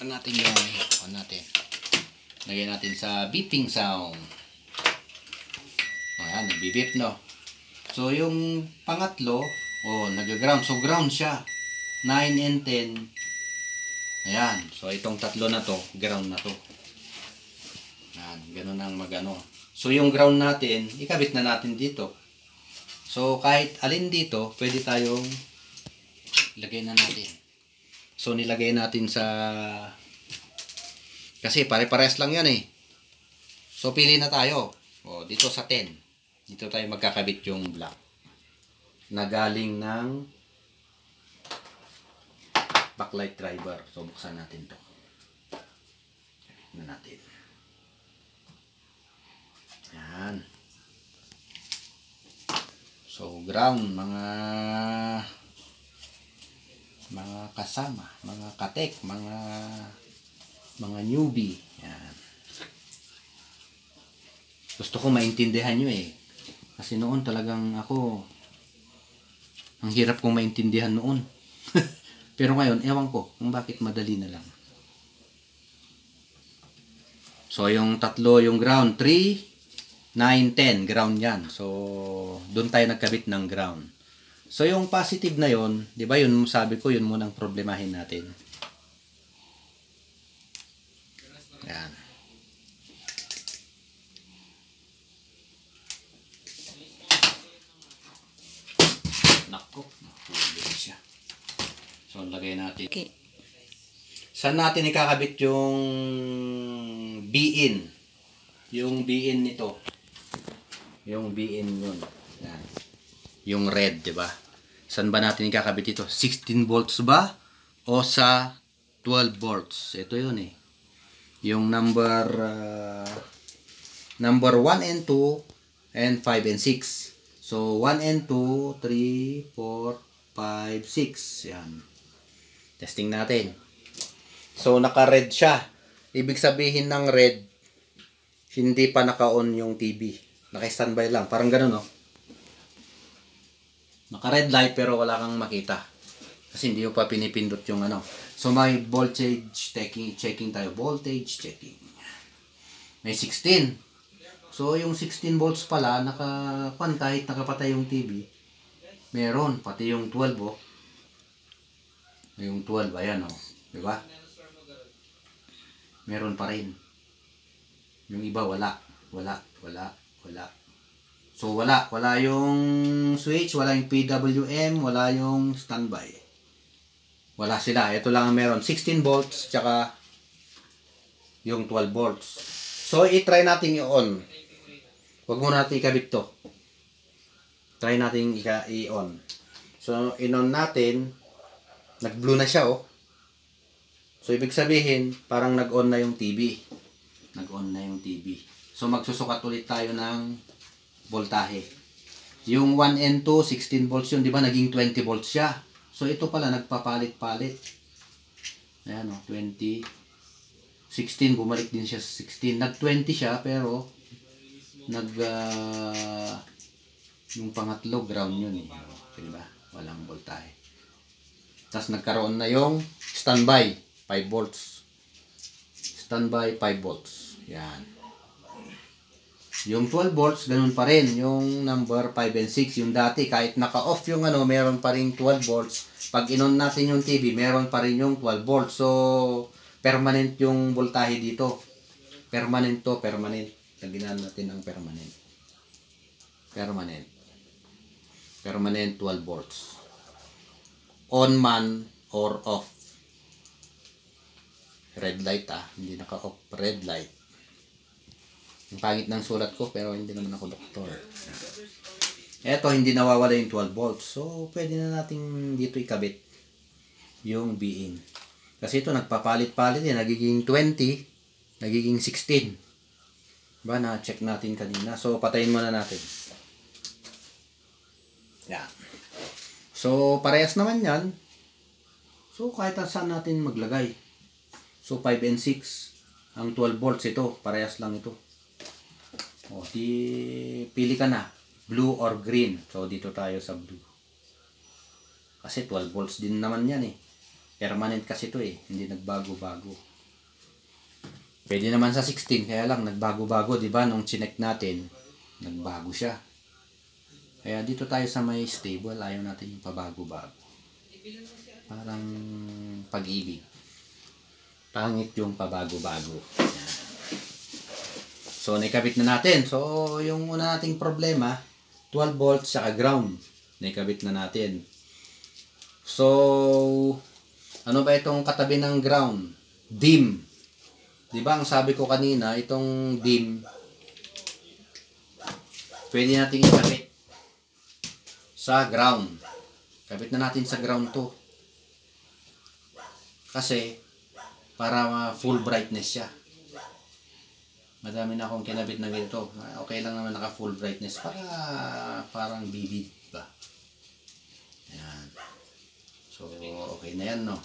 ano natin yung, ano natin? Lagyan natin sa beeping sound. Ayan, nagbibip, no? So, yung pangatlo, nag-ground. So, ground siya. 9 and 10. Ayan. So, itong tatlo na to, ground na to. Ayan, ganun ang magano. So, yung ground natin, ikabit na natin dito. So, kahit alin dito, pwede tayong ilagay na natin. So, nilagay natin sa... Kasi pare-pares lang yan eh. So, pili na tayo. O, dito sa 10. Dito tayo magkakabit yung block na galing ng backlight driver. So, buksan natin to. Na natin. Yan. So, ground, mga kasama, mga katek, mga newbie. Yan. Gusto ko maintindihan nyo eh. Kasi noon talagang ako, ang hirap kong maintindihan noon. Pero ngayon, ewan ko kung bakit madali na lang. So, yung tatlo, yung ground, 3, 9, 10, ground yan. So, doon tayo nagkabit ng ground. So, yung positive na yon, di ba yun, sabi ko, yun munang problemahin natin. Yan. Nako, nakulit siya. So, lagay natin. Okay. Saan natin ikakabit yung B-in? Yung B-in nito. Yung B-in yun. Yan. Yung red, di ba? Saan ba natin ikakabit ito? 16 volts ba? O sa 12 volts? Ito yun eh. Yung number 1 and 2 and 5 and 6. So, 1 and 2, 3, 4, 5, 6. Yan. Testing natin. So, naka-red siya. Ibig sabihin ng red, hindi pa naka-on yung TV. Naka-standby lang. Parang ganun, no? Naka-red light pero wala kang makita. Kasi hindi mo pa pinipindot yung ano. So, may voltage checking tayo. Voltage checking. May 16. So, yung 16 volts pala, kahit nakapatay yung TV, meron. Pati yung 12, oh. Yung 12, ayan, oh. Diba? Meron pa rin. Yung iba, wala. Wala. So, wala yung switch, wala yung PWM, wala yung standby. Wala sila. Ito lang ang meron. 16 volts, tsaka yung 12 volts. So, i-try natin i-on. Huwag muna natin ikabit to. Try natin i-on. So, in-on natin. Nag-blue na siya, oh. So, ibig sabihin, parang nag-on na yung TV. Nag-on na yung TV. So, magsusukat ulit tayo ng voltahe. Yung 1 and 2, 16 volts yun. Di ba, naging 20 volts siya. So, ito pala, nagpapalit-palit. Ayan, oh, 20. 16, bumalik din siya sa 16. Nag-20 siya, pero yung pangatlo ground yun eh. Diba? Walang voltahe. Tapos nagkaroon na yung standby 5 volts. Standby 5 volts. Yan. Yung 12 volts ganun pa rin. Yung number 5 and 6. Yung dati kahit naka-off yung ano, meron pa rin 12 volts. Pag inon natin yung TV, meron pa rin yung 12 volts. So, permanent yung voltahe dito. Permanent to, permanent. Lagyan natin ang permanent. Permanent 12 volts. On man or off. Red light hindi naka-off. Red light. Ang pangit ng sulat ko pero hindi naman ako doktor. Eto, hindi nawawala yung 12 volts. So, pwede na natin dito ikabit yung B-in. Kasi ito nagpapalit-palit nagiging 20, nagiging 16. Ba, na-check natin kanina. So, patayin muna natin. Yan. So, parehas naman yan. So kahit saan natin maglagay. So 5 and 6. Ang 12 volts ito. Parehas lang ito. O, pili ka na. Blue or green. So dito tayo sa blue. Kasi 12 volts din naman yan eh. Permanent kasi ito eh. Hindi nagbago-bago. Pwede naman sa 16. Kaya lang nagbago-bago. Diba? Nung chinek natin, nagbago siya. Kaya dito tayo sa may stable. Ayaw natin yung pabago-bago. Parang pag-ibig. Pangit yung pabago-bago. So, naikabit na natin. So, yung una nating problema, 12 volts saka ground. Naikabit na natin. So, ano ba itong katabi ng ground? Dim. Diba ang sabi ko kanina, itong dim, pwede natin ikabit sa ground. Kabit na natin sa ground to. Kasi, para full brightness siya. Madami na akong kinabit na ganito. Okay lang naman naka full brightness. Parang vivid ba? Ayan. So, okay na yan, no?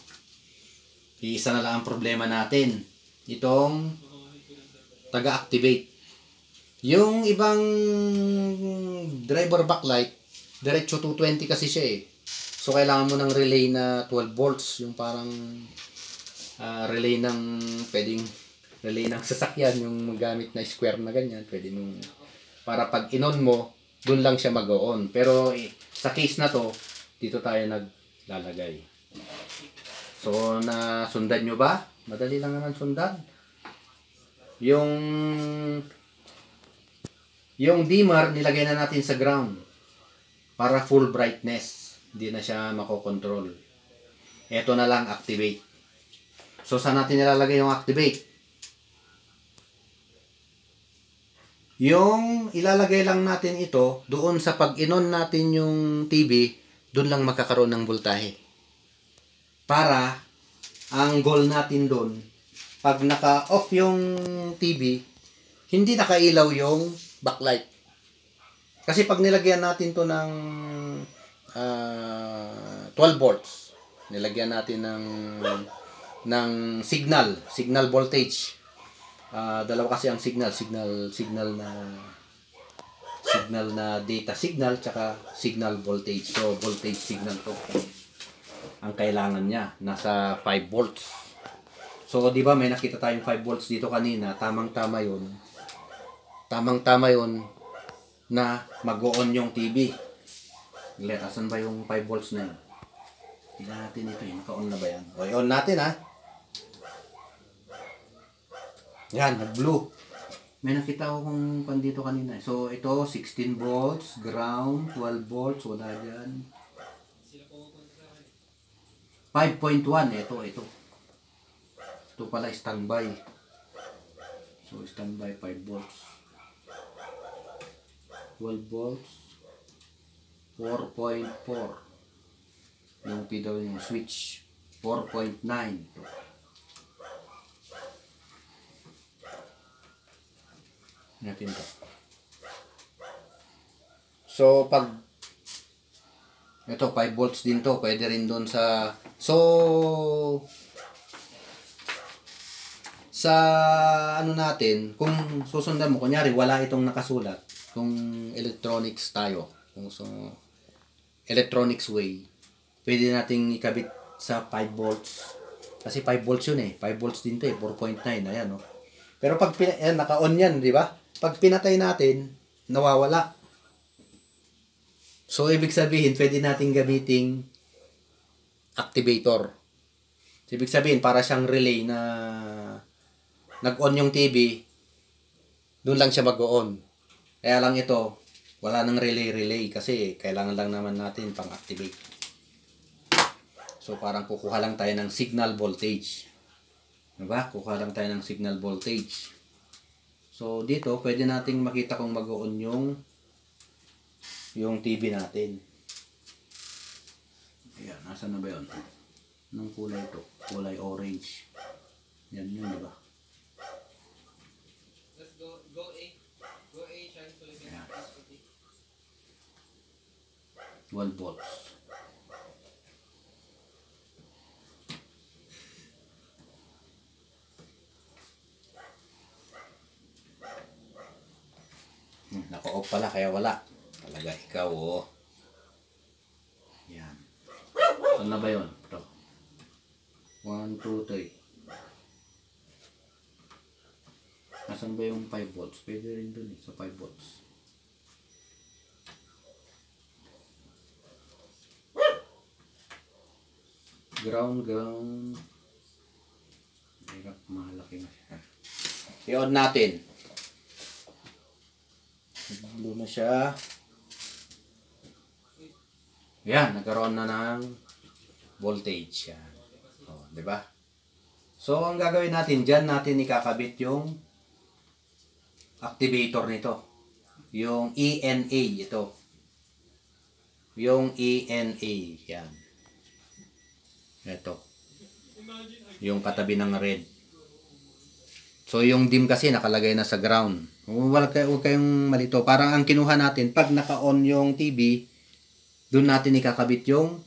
Iisa na lang ang problema natin. Itong taga-activate. Yung ibang driver backlight, diretso 220 kasi siya eh. So, kailangan mo ng relay na 12 volts. Yung parang relay ng, pwedeng relay ng sasakyan. Yung gamit na square na ganyan. Pwede mo, para pag in-on mo, dun lang siya mag-on. Pero sa case na to, dito tayo naglalagay. So, nasundan nyo ba? Madali lang naman sundan. Yung dimmer, nilagay na natin sa ground. Para full brightness. Hindi na siya makokontrol. Ito na lang, activate. So, saan natin nilalagay yung activate? Yung ilalagay lang natin ito, doon sa pag-inon natin yung TV, doon lang makakaroon ng voltahe. Para, ang goal natin doon, pag naka-off yung TV, hindi nakailaw yung backlight. Kasi pag nilagyan natin to ng 12 volts, nilagyan natin ng signal voltage. Dalawa kasi ang signal na data signal tsaka signal voltage. So voltage signal to ang kailangan niya, nasa 5 volts. So di ba may nakita tayong 5 volts dito kanina, tamang-tama 'yon na mag-on yung TV. Asan ba yung 5 volts na yun? Tignan natin ito, naka-on na ba yan? O, i-on natin ha. Yan, nag-blue. May nakita ko kung pandito kanina. So, ito, 16 volts, ground, 12 volts, wala dyan. 5.1, ito. Ito pala, standby. So, standby, 5 volts. 12 volts. 4.4 yung PWM switch 4.9 natin to. So pag ito 5 volts din to, pwede rin doon sa ano natin, kung susundan mo, kunyari wala itong nakasulat, kung electronics tayo, kung electronics way, pwede nating ikabit sa 5 volts. Kasi 5 volts yun eh. 5 volts din to eh. 4.9. Ayan, no? Pero pag naka-on yan, di ba? Pag pinatay natin, nawawala. So, ibig sabihin, pwede nating gamiting activator. So, ibig sabihin, para siyang relay na nag-on yung TV, doon lang siya mag-on. Kaya lang ito, wala nang relay kasi kailangan lang naman natin pang-activate. So parang kukuha lang tayo ng signal voltage. Diba? Kukuha lang tayo ng signal voltage. So dito, pwede nating makita kung mag-on yung TV natin. Ayan, nasa na ba yun? Anong kulay ito? Kulay orange. Yan yun, diba? Let's go A. Go A, trying to look at 12 volts. off pala, kaya wala. Talaga ikaw, oh. Yan. Saan na ba yun? Ito. 1, 2, 3. Nasaan ba yung 5 volts? Pwede rin dun sa 5 volts. Ground. Hirap, malaki na siya. I-on natin. Blue na siya. Yan, nagkaroon na ng voltage. Yan. O, diba? So, ang gagawin natin, dyan natin ikakabit yung activator nito. Yung ENA, ito. Yung ENA, yan. Ito. Yung katabi ng red. So, yung dim kasi nakalagay na sa ground. Huwag kayong malito. Parang ang kinuha natin, pag naka-on yung TV, doon natin ikakabit yung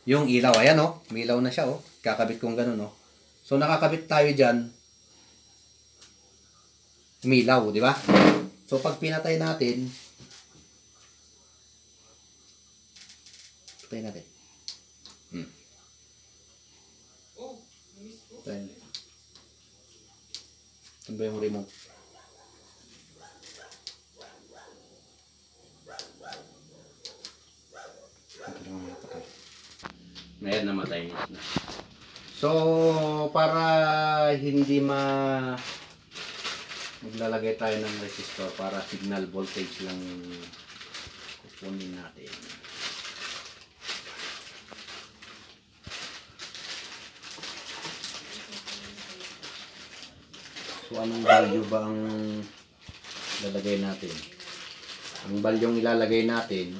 ilaw. Ayan, oh. May ilaw na siya, oh. Kakabit kong ganun, oh. So, nakakabit tayo dyan. Umilaw, di ba? So, pag pinatay natin, patay natin. Oh, namiss ko. Patay natin. Saan ba yung remote? Ngayon namatay na. So, para hindi maglalagay tayo ng resistor para signal voltage lang kukunin natin. So, anong value ba ang lalagay natin? Ang value ilalagay natin,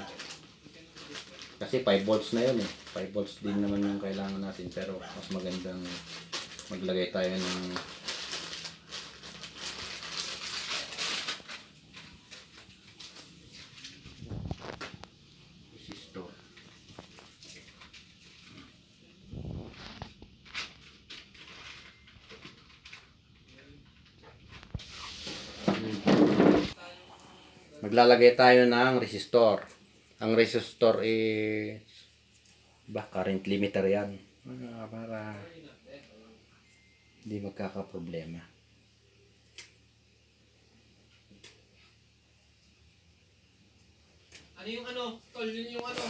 kasi 5 volts na yun eh. 5 volts din naman yung kailangan natin, pero mas magandang maglagay tayo ng resistor. Maglalagay tayo ng resistor. Ang resistor is current limiter yan. Para hindi magkakaproblema. Ano yung ano? Tol, yun yung ano?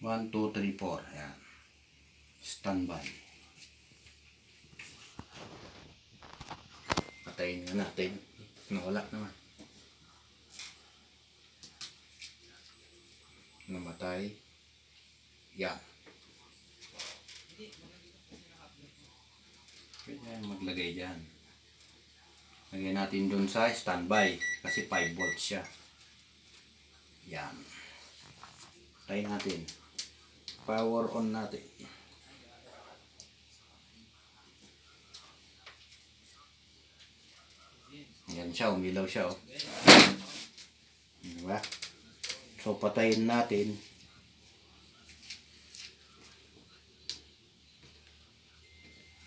One, two, three, four. Ayan. Standby. Patayin nga natin. Nawala naman. Namatay. Yan. Pwede maglagay dyan. Lagyan natin dun sa standby. Kasi 5 volts siya. Yan. Patayin natin. Power on natin. Ayan siya, umilaw siya, oh. Diba? So, patayin natin.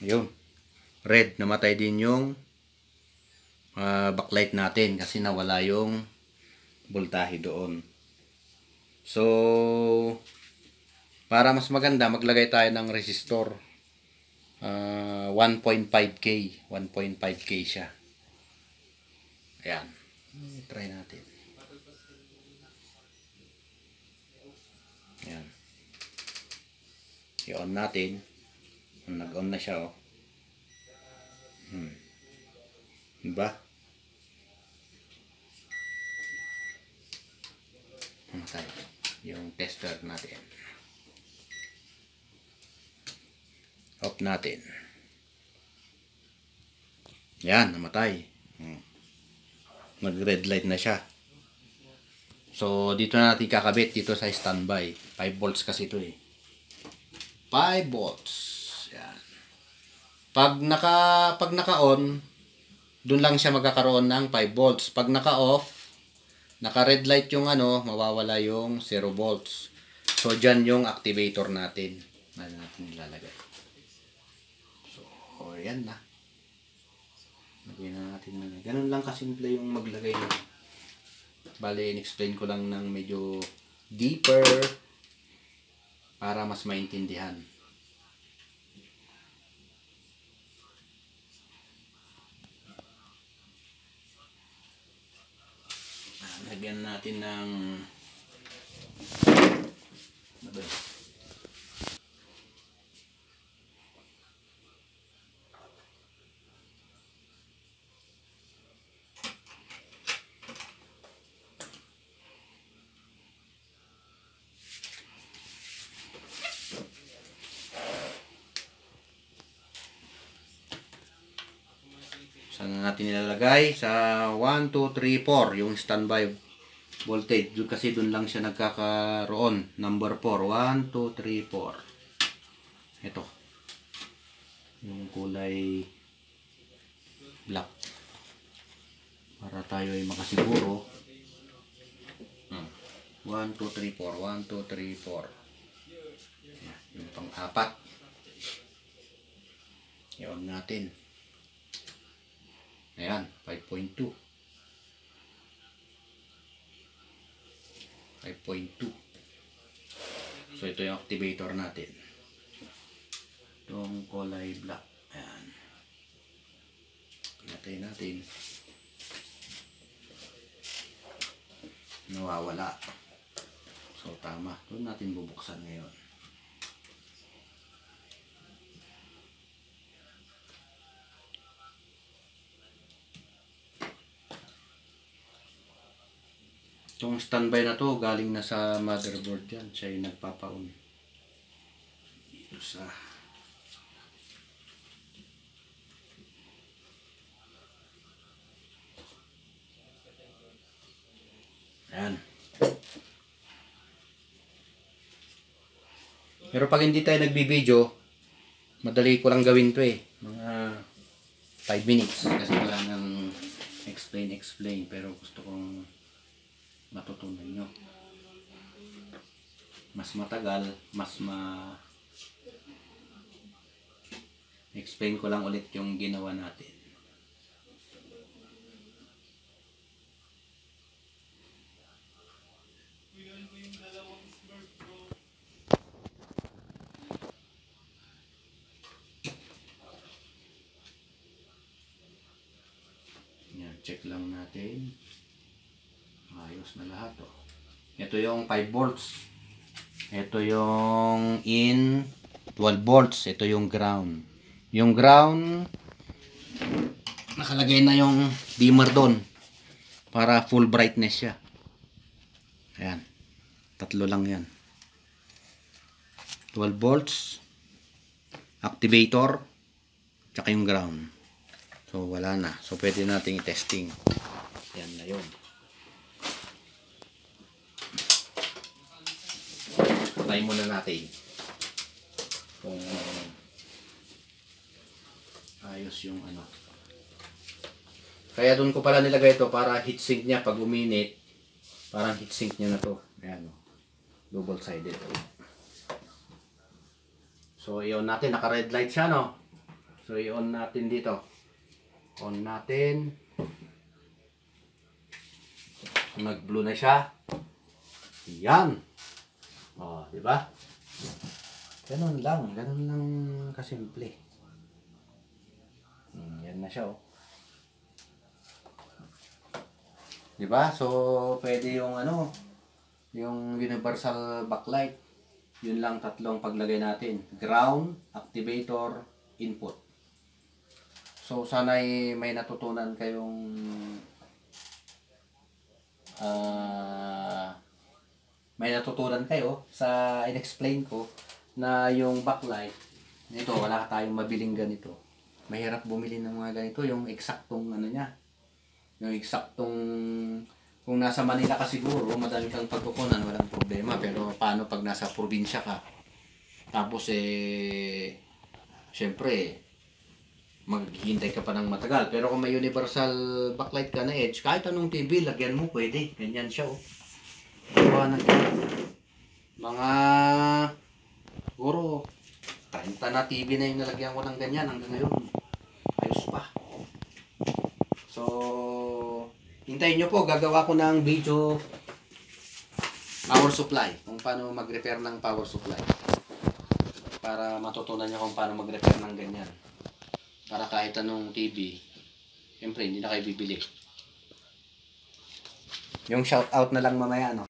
Ayun. Red, namatay din yung backlight natin kasi nawala yung voltahe doon. So, para mas maganda, maglagay tayo ng resistor. 1.5K. 1.5K siya. Ayan. Try natin. Ayan. I-on natin. Nag-on na siya, oh. Diba? Tayo. Yung tester natin. Off natin. Yan, namatay. Nag-red light na siya. So, dito na natin kakabit. Dito sa standby. 5 volts kasi ito eh. 5 volts. Yan. Pag naka-on, dun lang siya magkakaroon ng 5 volts. Pag naka-off, naka-red light yung ano, mawawala yung 0 volts. So, dyan yung activator natin. Ano natin nilalagay. So, yan na. Lagyan na natin na. Ganun lang kasimple yung maglagay ng. Bale, in-explain ko lang ng medyo deeper para mas maintindihan. Lagyan natin ng ano ba yun? Saan natin nilalagay? Sa 1, 2, 3, 4 yung standby voltage. Doon kasi doon lang siya nagkakaroon. Number 4. 1, 2, 3, 4. Ito. Yung kulay black. Para tayo ay makasiguro. 1, 2, 3, 4. 1, 2, 3, 4. Yung pang-apat. I-on natin. Ayan, 5.2. 5.2. So, ito yung activator natin. Itong kulay black. Ayan. Pinatay natin. Nawawala. So, tama. Doon natin bubuksan ngayon. Itong standby na to galing na sa motherboard yan. Siya yung nagpapaon. Dito sa ayan. Pero pag hindi tayo nagbibideo, madali ko lang gawin to eh. Mga 5 minutes. Kasi wala nang explain. Pero gusto kong matutunan nyo. Mas matagal, explain ko lang ulit yung ginawa natin. Yan, check lang natin. Ayos na lahat oh. Ito yung 5 volts. Ito yung in 12 volts. Ito yung ground. Yung ground nakalagay na yung dimmer doon para full brightness siya. Ayan. Tatlo lang yan. 12 volts, activator, tsaka yung ground. So wala na. So pwede nating i-testing. Yan na yun. Try muna natin kung ayos yung ano. Kaya doon ko pala nilagay ito para heatsink niya pag uminit. Parang heatsink niya na to. Ayan o. Double sided. So i-on natin. Naka red light siya no. So i-on natin dito. On natin. Nag blue na siya. Yan. Oh, di ba? Ganun lang kasimple. Yan na siya oh. Di ba? So pwede yung ano, yung universal backlight. Yun lang tatlong paglagay natin. Ground, activator, input. So sana'y may natutunan kayong may natutunan kayo sa in-explain ko na yung backlight nito, wala tayong mabiling ganito. Mahirap bumili ng mga ganito, yung eksaktong ano niya. Yung eksaktong kung nasa Manila ka siguro, madali kang pagkukunan, walang problema. Pero paano pag nasa probinsya ka? Tapos syempre, maghihintay ka pa ng matagal. Pero kung may universal backlight ka na edge, kahit anong TV, lagyan mo, pwede. Ganyan siya, oh. Gawa na ganyan. Mga, siguro, 30 na TV na yung nalagyan ko ng ganyan hanggang ngayon. Ayos pa. So, hintayin nyo po, gagawa ko ng video power supply. Kung paano mag-repair ng power supply. Para matutunan nyo kung paano mag-repair ng ganyan. Para kahit anong TV, siyempre hindi na kayo bibili. Yung shoutout na lang mamaya, no?